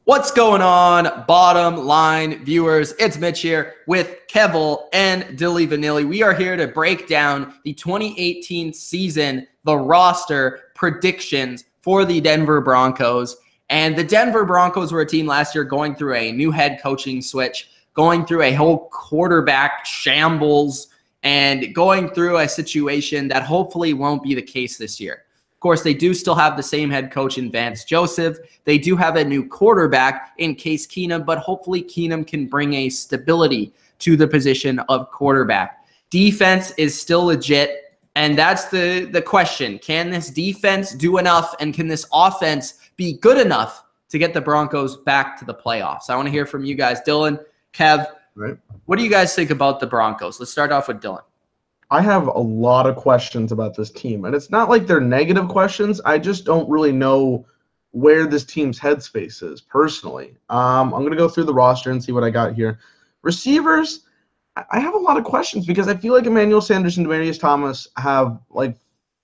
What's going on, bottom line viewers? It's Mitch here with Kevole and Dilly Vanilli. We are here to break down the 2018 season, the roster predictions for the Denver Broncos. And the Denver Broncos were a team last year going through a new head coaching switch, going through a whole quarterback shambles, and going through a situation that hopefully won't be the case this year. Of course, they do still have the same head coach in Vance Joseph. They do have a new quarterback in Case Keenum, but hopefully Keenum can bring a stability to the position of quarterback. Defense is still legit, and that's the question. Can this defense do enough, and can this offense be good enough to get the Broncos back to the playoffs? I want to hear from you guys. Dylan, Kev, right. What do you guys think about the Broncos? Let's start off with Dylan. I have a lot of questions about this team, and it's not like they're negative questions. I just don't really know where this team's headspace is personally. I'm going to go through the roster and see what I got here. Receivers, I have a lot of questions because I feel like Emmanuel Sanders and Demaryius Thomas have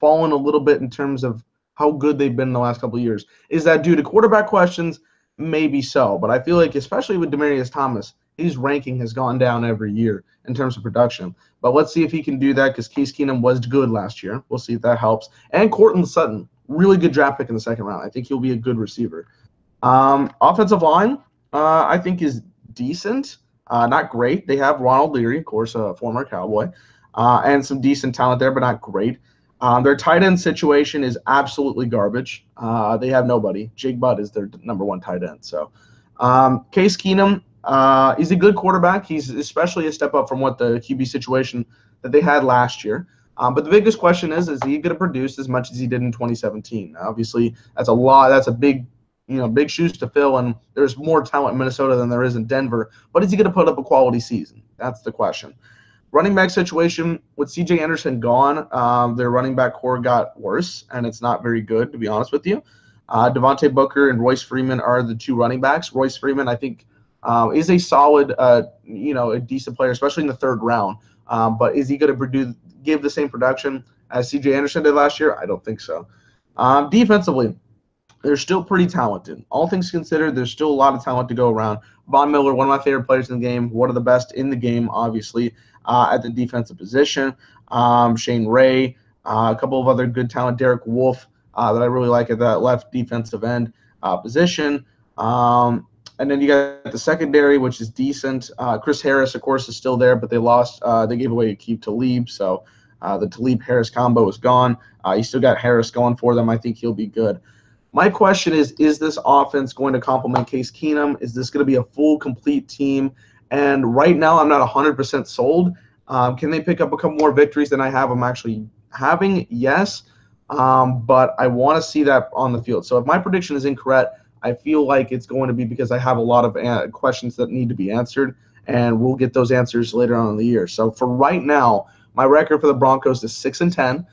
fallen a little bit in terms of how good they've been in the last couple of years. Is that due to quarterback questions? Maybe so, but I feel like especially with Demaryius Thomas, his ranking has gone down every year in terms of production. But let's see if he can do that because Case Keenum was good last year. We'll see if that helps. And Courtland Sutton, really good draft pick in the second round. I think he'll be a good receiver. Offensive line, I think is decent. Not great. They have Ronald Leary, of course, a former Cowboy, and some decent talent there, but not great. Their tight end situation is absolutely garbage. They have nobody. Jake Butt is their number one tight end. So Case Keenum, he's a good quarterback. He's especially a step up from what the QB situation that they had last year. But the biggest question is he going to produce as much as he did in 2017? Obviously, that's a lot. That's a big shoes to fill, and there's more talent in Minnesota than there is in Denver. But is he going to put up a quality season? That's the question. Running back situation, with C.J. Anderson gone, their running back core got worse, and it's not very good, to be honest with you. Devontae Booker and Royce Freeman are the two running backs. Royce Freeman, I think, is a solid, a decent player, especially in the third round. But is he going to give the same production as C.J. Anderson did last year? I don't think so. Defensively, they're still pretty talented. All things considered, there's still a lot of talent to go around. Von Miller, one of my favorite players in the game, one of the best in the game, obviously, at the defensive position. Shane Ray, a couple of other good talent. Derek Wolfe, that I really like at that left defensive end position. And then you got the secondary, which is decent. Chris Harris, of course, is still there, but they lost. They gave away Aqib Talib, so the Talib-Harris combo is gone. You still got Harris going for them. I think he'll be good. My question is this offense going to complement Case Keenum? Is this going to be a full, complete team? And right now, I'm not 100% sold. Can they pick up a couple more victories than I have? I'm actually having, yes, but I want to see that on the field. So if my prediction is incorrect, I feel like it's going to be because I have a lot of questions that need to be answered, and we'll get those answers later on in the year. So for right now, my record for the Broncos is 6-10.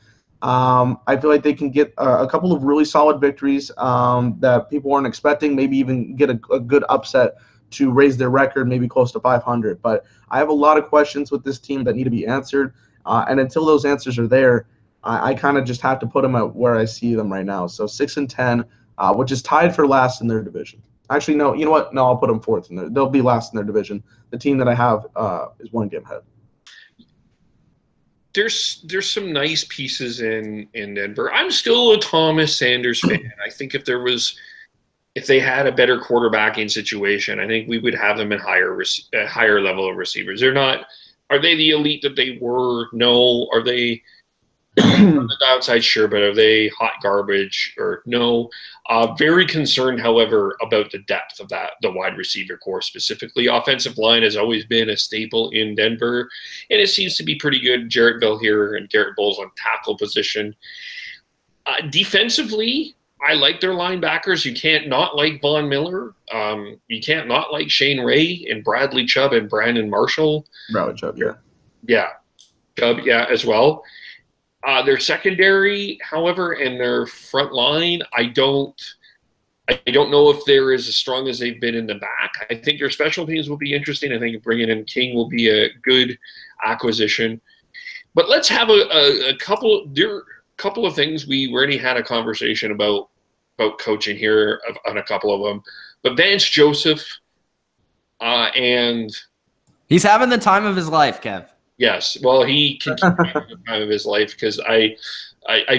I feel like they can get a couple of really solid victories that people weren't expecting, maybe even get a good upset to raise their record, maybe close to 500. But I have a lot of questions with this team that need to be answered, and until those answers are there, I kind of just have to put them at where I see them right now. So 6-10. Which is tied for last in their division. Actually, no, you know what? No, I'll put them fourth in there. They'll be last in their division. The team that I have is one game ahead. There's some nice pieces in Denver. I'm still a Thomas Sanders fan. I think if they had a better quarterbacking situation, I think we would have them in higher level of receivers. They're not. Are they the elite that they were? No. Are they on the downside? Sure, but are they hot garbage or no? Very concerned, however, about the depth of the wide receiver core specifically. Offensive line has always been a staple in Denver, and it seems to be pretty good. Jarrett Valliere and Garrett Bowles on tackle position. Defensively, I like their linebackers. You can't not like Von Miller. You can't not like Shane Ray and Bradley Chubb and Brandon Marshall. Bradley Chubb, yeah. Yeah, Chubb, yeah, as well. Their secondary, however, and their front line, I don't know if they're as strong as they've been in the back. I think their special teams will be interesting. I think bringing in King will be a good acquisition. But let's have a couple of things. We already had a conversation about coaching here on a couple of them. But Vance Joseph and he's having the time of his life, Kev. yes, well, he can keep having the time of his life because I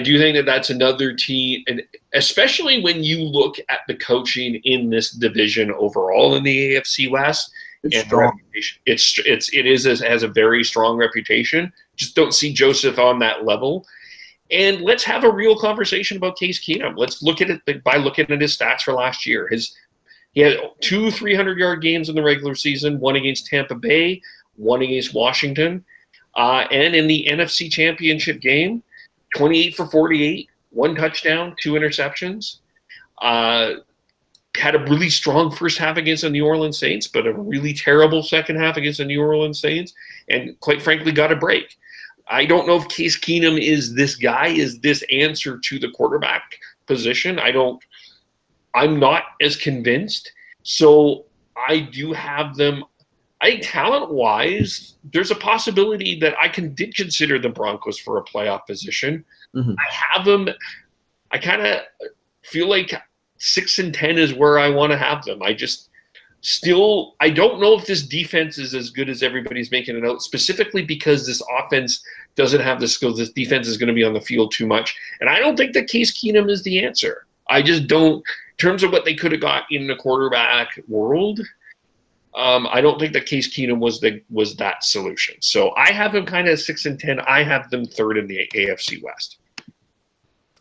do think that that's another team, and especially when you look at the coaching in this division overall in the AFC West, It's and strong. it has a very strong reputation. Just don't see Joseph on that level. And let's have a real conversation about Case Keenum. Let's look at it by looking at his stats for last year. He had 2 300-yard games in the regular season, one against Tampa Bay, one against Washington, and in the NFC Championship game, 28 for 48, 1 touchdown, 2 interceptions. Had a really strong first half against the New Orleans Saints, but a really terrible second half against the New Orleans Saints, and quite frankly got a break. I don't know if Case Keenum is this guy, is this answer to the quarterback position. I'm not as convinced. So I do have them. I think talent-wise, there's a possibility that did consider the Broncos for a playoff position. Mm-hmm. I have them. I kind of feel like 6-10 is where I want to have them. I don't know if this defense is as good as everybody's making it out, specifically because this offense doesn't have the skills. This defense is going to be on the field too much. And I don't think that Case Keenum is the answer. I just don't, in terms of what they could have got in the quarterback world, I don't think that Case Keenum was that solution. So I have them kind of 6-10. I have them third in the AFC West.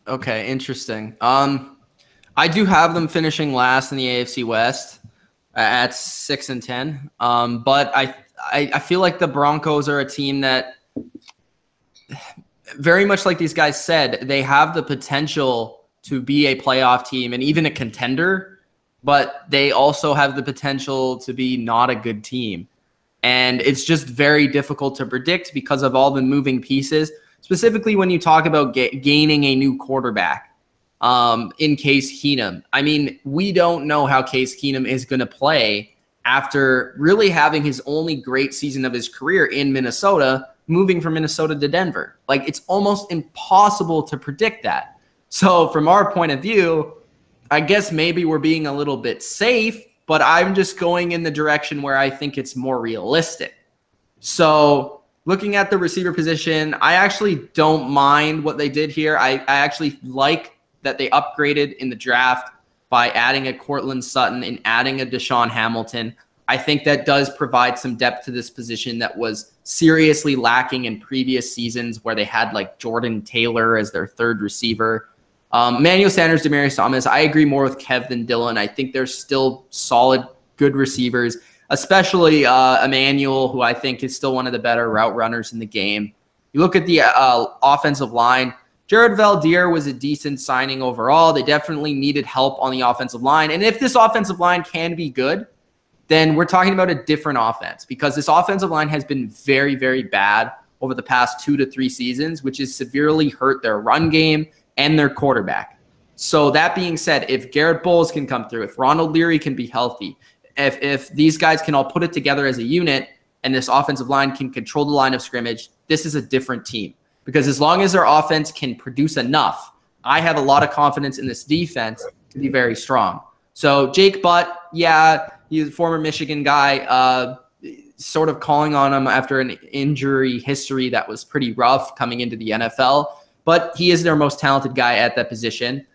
Okay, interesting. I do have them finishing last in the AFC West at 6-10. But I feel like the Broncos are a team that, very much like these guys said, they have the potential to be a playoff team and even a contender, but they also have the potential to be not a good team. And it's just very difficult to predict because of all the moving pieces, specifically when you talk about gaining a new quarterback. In Case Keenum. I mean, we don't know how Case Keenum is going to play after really having his only great season of his career in Minnesota, moving from Minnesota to Denver. Like, it's almost impossible to predict that. So from our point of view, I guess maybe we're being a little bit safe, but I'm just going in the direction where I think it's more realistic. So looking at the receiver position, I actually don't mind what they did here. I actually like that they upgraded in the draft by adding a Courtland Sutton and adding a Deshaun Hamilton. I think that does provide some depth to this position that was seriously lacking in previous seasons where they had like Jordan Taylor as their third receiver. Emmanuel Sanders, Demaryius Thomas, I agree more with Kev than Dylan. I think they're still solid, good receivers, especially Emmanuel, who I think is still one of the better route runners in the game. You look at the offensive line, Jared Valdir was a decent signing overall. They definitely needed help on the offensive line. And if this offensive line can be good, then we're talking about a different offense because this offensive line has been very, very bad over the past 2 to 3 seasons, which has severely hurt their run game and their quarterback. So that being said, if Garrett Bowles can come through, if Ronald Leary can be healthy, if these guys can all put it together as a unit and this offensive line can control the line of scrimmage, this is a different team. Because as long as their offense can produce enough, I have a lot of confidence in this defense to be very strong. So Jake Butt, yeah, he's a former Michigan guy, sort of calling on him after an injury history that was pretty rough coming into the NFL. But he is their most talented guy at that position.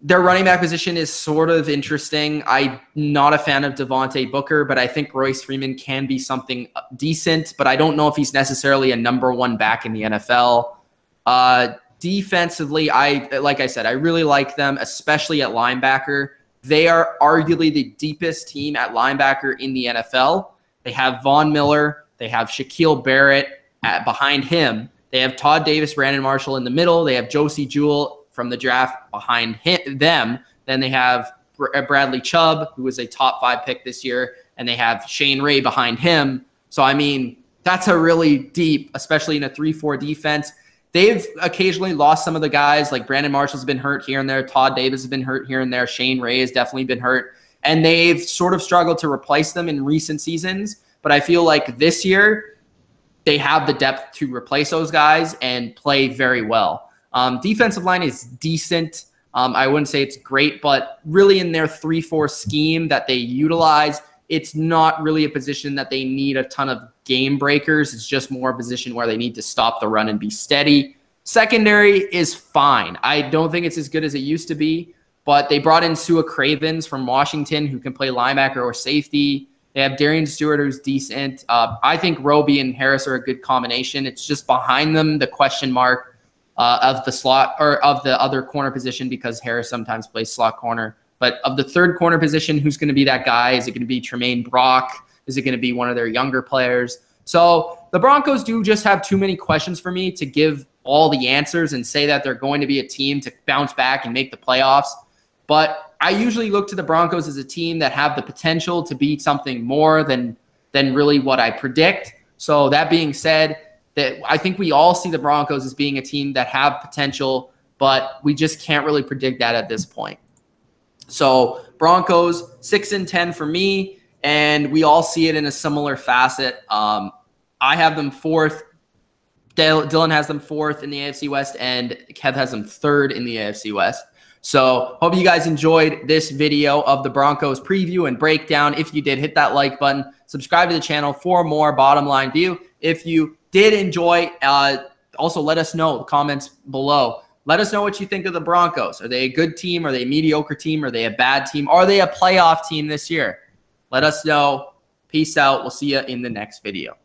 Their running back position is sort of interesting. I'm not a fan of Devontae Booker, but I think Royce Freeman can be something decent, but I don't know if he's necessarily a number 1 back in the NFL. Defensively, like I said, I really like them, especially at linebacker. They are arguably the deepest team at linebacker in the NFL. They have Von Miller. They have Shaquille Barrett behind him. They have Todd Davis, Brandon Marshall in the middle. They have Josie Jewell from the draft behind them. Then they have Bradley Chubb, who was a top 5 pick this year, and they have Shane Ray behind him. So, I mean, that's a really deep, especially in a 3-4 defense. They've occasionally lost some of the guys, like Brandon Marshall's been hurt here and there. Todd Davis has been hurt here and there. Shane Ray has definitely been hurt. And they've sort of struggled to replace them in recent seasons. But I feel like this year, they have the depth to replace those guys and play very well. Defensive line is decent. I wouldn't say it's great, but really in their 3-4 scheme that they utilize, it's not really a position that they need a ton of game breakers. It's just more a position where they need to stop the run and be steady. Secondary is fine. I don't think it's as good as it used to be, but they brought in Sua Cravens from Washington, who can play linebacker or safety. They have Darian Stewart, who's decent. I think Roby and Harris are a good combination. It's just behind them, the question mark of the slot or of the other corner position, because Harris sometimes plays slot corner. But of the third corner position, who's going to be that guy? Is it going to be Tremaine Brock? Is it going to be one of their younger players? So the Broncos do just have too many questions for me to give all the answers and say that they're going to be a team to bounce back and make the playoffs. But I usually look to the Broncos as a team that have the potential to be something more than really what I predict. So that being said, that I think we all see the Broncos as being a team that have potential, but we just can't really predict that at this point. So Broncos 6-10 for me, and we all see it in a similar facet. I have them fourth. Dylan has them fourth in the AFC West, and Kev has them third in the AFC West. So hope you guys enjoyed this video of the Broncos preview and breakdown. If you did, hit that like button. Subscribe to the channel for more Bottom Line View. If you did enjoy, also let us know in the comments below. Let us know what you think of the Broncos. Are they a good team? Are they a mediocre team? Are they a bad team? Are they a playoff team this year? Let us know. Peace out. We'll see you in the next video.